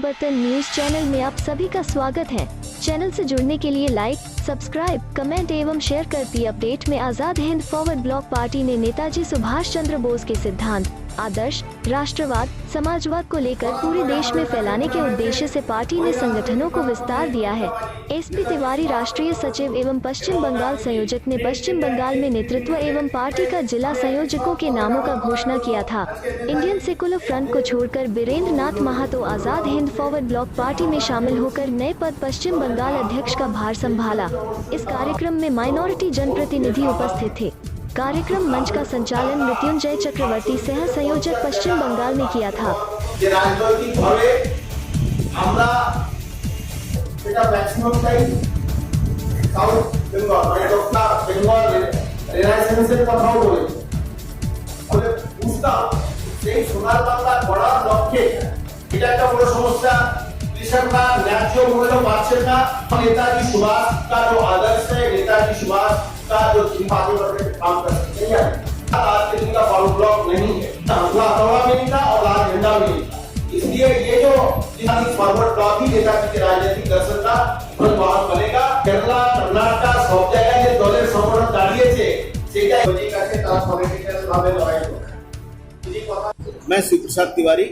परिवर्तन news channel में आप सभी का स्वागत है। चैनल से जुड़ने के लिए लाइक, सब्सक्राइब, कमेंट एवं शेयर कर पी अपडेट में Azad Hind forward block party ने नेताजी सुभाष चंद्र बोस के सिद्धांत, आदर्श, राष्ट्रवाद, समाजवाद को लेकर पूरे देश में फैलाने के उद्देश्य से पार्टी ने संगठनों को विस्तार दिया है। एसपी तिवारी राष्ट्रीय सचिव एवं पश्चिम बंगाल संयोजक ने पश्चिम बंगाल में नेतृत्व एवं पार्टी का जिला संयोजकों के नामों का घोषणा किया था। इंडियन सेकुलर फ्रंट को छोड़कर वीरेंद्र नाथ Mahato Azad Hind forward block party में शामिल होकर नए पद पश्चिम बंगाल अध्यक्ष का भार संभाला। इस कार्यक्रम में माइनॉरिटी जनप्रतिनिधि उपस्थित थे। कार्यक्रम मंच का संचालन मृत्युंजय चक्रवर्ती सह संयोजक पश्चिम बंगाल ने किया था। कृषकরা ন্যায্য মূল্য পাচ্ছেন না। नेताजी सुभाष का जो आदर्श है, नेताजी सुभाष का जो आगे बढ़ने का काम करते हैं, आज के दिन का फॉलो ब्लॉक नहीं है, वहाँ हथौड़ा में नहीं था और आज झंडा में नहीं था। इसलिए ये जो फॉरवर्ड ब्लॉक ही नेताजी के राजनीतिक दर्शन का वाहन बनेगा। केरला, कर्नाटक सब জায়গায় যে দলের সমর্থন দাঁড়িয়েছে সেটাই ওই কাছে ট্রান্সফরমেশন ভাবে লড়াই করবে। मैं शिव प्रसाद तिवारी,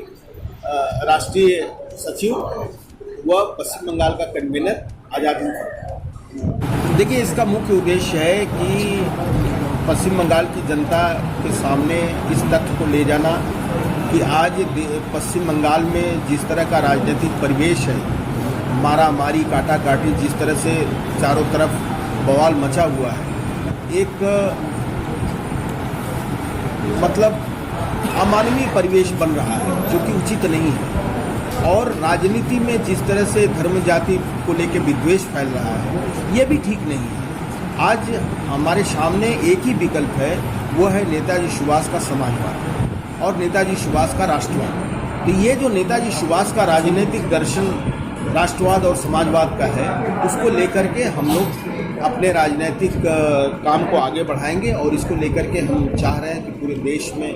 राष्ट्रीय सचिव व पश्चिम बंगाल का कन्वीनर आजाद हिंद। देखिए, इसका मुख्य उद्देश्य है कि पश्चिम बंगाल की जनता के सामने इस तथ्य को ले जाना कि आज पश्चिम बंगाल में जिस तरह का राजनीतिक परिवेश है, मारा मारी, काटा काटी, जिस तरह से चारों तरफ बवाल मचा हुआ है, एक मतलब अमानवीय परिवेश बन रहा है जो कि उचित नहीं है। और राजनीति में जिस तरह से धर्म जाति को लेकर विद्वेष फैल रहा है, ये भी ठीक नहीं है। आज हमारे सामने एक ही विकल्प है, वो है नेताजी सुभाष का समाजवाद और नेताजी सुभाष का राष्ट्रवाद। तो ये जो नेताजी सुभाष का राजनीतिक दर्शन राष्ट्रवाद और समाजवाद का है, उसको लेकर के हम लोग अपने राजनीतिक काम को आगे बढ़ाएंगे और इसको लेकर के हम चाह रहे हैं कि पूरे देश में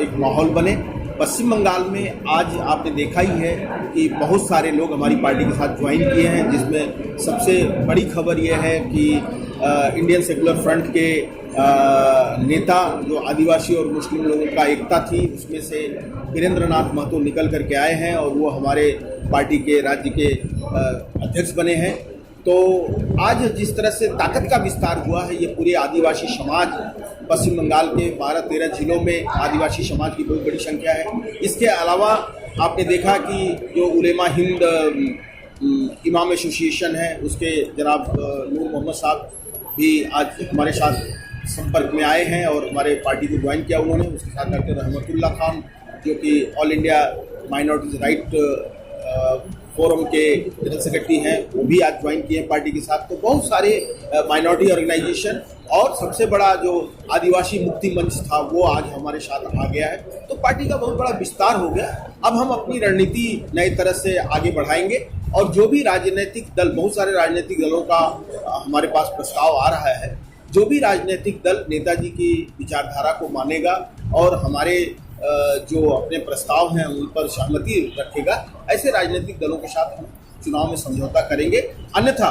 एक माहौल बने। पश्चिम बंगाल में आज आपने देखा ही है कि बहुत सारे लोग हमारी पार्टी के साथ ज्वाइन किए हैं, जिसमें सबसे बड़ी खबर यह है कि इंडियन सेकुलर फ्रंट के नेता जो आदिवासी और मुस्लिम लोगों का एकता थी, उसमें से वीरेंद्र नाथ महतो निकल करके आए हैं और वो हमारे पार्टी के राज्य के अध्यक्ष बने हैं। तो आज जिस तरह से ताकत का विस्तार हुआ है, ये पूरे आदिवासी समाज, पश्चिम बंगाल के 12-13 जिलों में आदिवासी समाज की बहुत बड़ी संख्या है। इसके अलावा आपने देखा कि जो उलेमा हिंद इमाम एसोसिएशन है, उसके जनाब नूर मोहम्मद साहब भी आज हमारे साथ संपर्क में आए हैं और हमारे पार्टी को ज्वाइन किया उन्होंने। उसके साथ डॉक्टर रहमतुल्लाह खान जो कि all India minorities right forum के जनरल सेक्रेटरी हैं, वो भी आज ज्वाइन किए हैं पार्टी के साथ। तो बहुत सारे माइनॉरिटी ऑर्गेनाइजेशन और सबसे बड़ा जो आदिवासी मुक्ति मंच था, वो आज हमारे साथ आ गया है। तो पार्टी का बहुत बड़ा विस्तार हो गया। अब हम अपनी रणनीति नई तरह से आगे बढ़ाएंगे और जो भी राजनीतिक दल, बहुत सारे राजनीतिक दलों का हमारे पास प्रस्ताव आ रहा है, जो भी राजनीतिक दल नेताजी की विचारधारा को मानेगा और हमारे जो अपने प्रस्ताव हैं उन पर सहमति रखेगा, ऐसे राजनीतिक दलों के साथ हम चुनाव में समझौता करेंगे। अन्यथा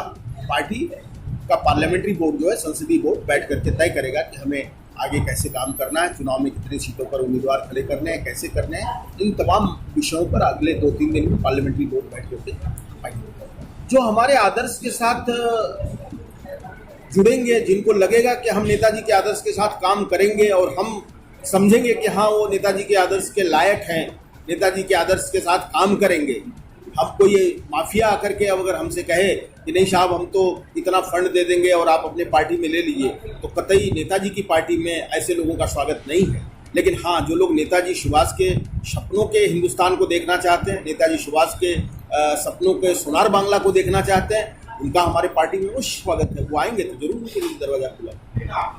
पार्टी का पार्लियामेंट्री बोर्ड जो है, संसदीय बोर्ड, बैठ करके तय करेगा कि हमें आगे कैसे काम करना है, चुनाव में कितनी सीटों पर उम्मीदवार खड़े करने हैं, कैसे करने हैं। इन तमाम विषयों पर अगले 2-3 दिन में पार्लियामेंट्री बोर्ड बैठ करके जो हमारे आदर्श के साथ जुड़ेंगे, जिनको लगेगा कि हम नेताजी के आदर्श के साथ काम करेंगे और हम समझेंगे कि हाँ, वो नेताजी के आदर्श के लायक हैं, नेताजी के आदर्श के साथ काम करेंगे। हमको ये माफिया आकर के अगर हमसे कहे कि नहीं साहब, हम तो इतना फंड दे देंगे और आप अपने पार्टी में ले लीजिए, तो कतई नेताजी की पार्टी में ऐसे लोगों का स्वागत नहीं है। लेकिन हाँ, जो लोग नेताजी सुभाष के सपनों के हिंदुस्तान को देखना चाहते हैं, नेताजी सुभाष के सपनों के सोनार बांग्ला को देखना चाहते हैं, उनका हमारे पार्टी में उस स्वागत है। वो आएंगे तो जरूर उनके लिए दरवाजा खुला।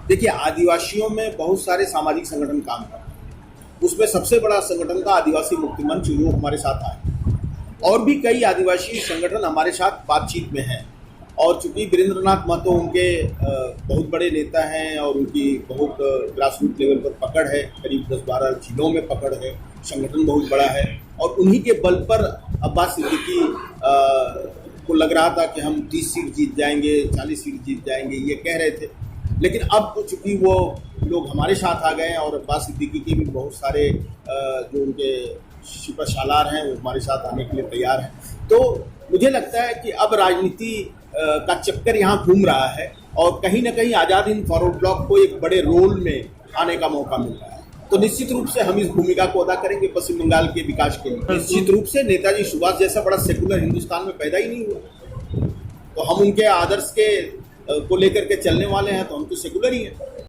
देखिए, आदिवासियों में बहुत सारे सामाजिक संगठन काम करते हैं, उसमें सबसे बड़ा संगठन था आदिवासी मुक्ति मंच, जो हमारे साथ आए। और भी कई आदिवासी संगठन हमारे साथ बातचीत में हैं और चूंकि वीरेंद्र नाथ महतो उनके बहुत बड़े नेता हैं और उनकी बहुत ग्रास रूट लेवल पर पकड़ है, करीब 10-12 जिलों में पकड़ है, संगठन बहुत बड़ा है और उन्हीं के बल पर अब्बास सिद्दीकी को लग रहा था कि हम 30 सीट जीत जाएंगे, 40 सीट जीत जाएंगे, ये कह रहे थे। लेकिन अब चूंकि वो लोग हमारे साथ आ गए हैं और अब्बास सिद्दीकी के भी बहुत सारे जो उनके सिपहसालार हैं वो हमारे साथ आने के लिए तैयार हैं, तो मुझे लगता है कि अब राजनीति का चक्कर यहाँ घूम रहा है और कहीं ना कहीं आज़ाद हिंद फॉरवर्ड ब्लॉक को एक बड़े रोल में आने का मौका मिल रहा है। तो निश्चित रूप से हम इस भूमिका को अदा करेंगे पश्चिम बंगाल के विकास के लिए। निश्चित रूप से नेताजी सुभाष जैसा बड़ा सेकुलर हिंदुस्तान में पैदा ही नहीं हुआ, तो हम उनके आदर्श के को लेकर के चलने वाले हैं, तो हम तो सेकुलर ही हैं।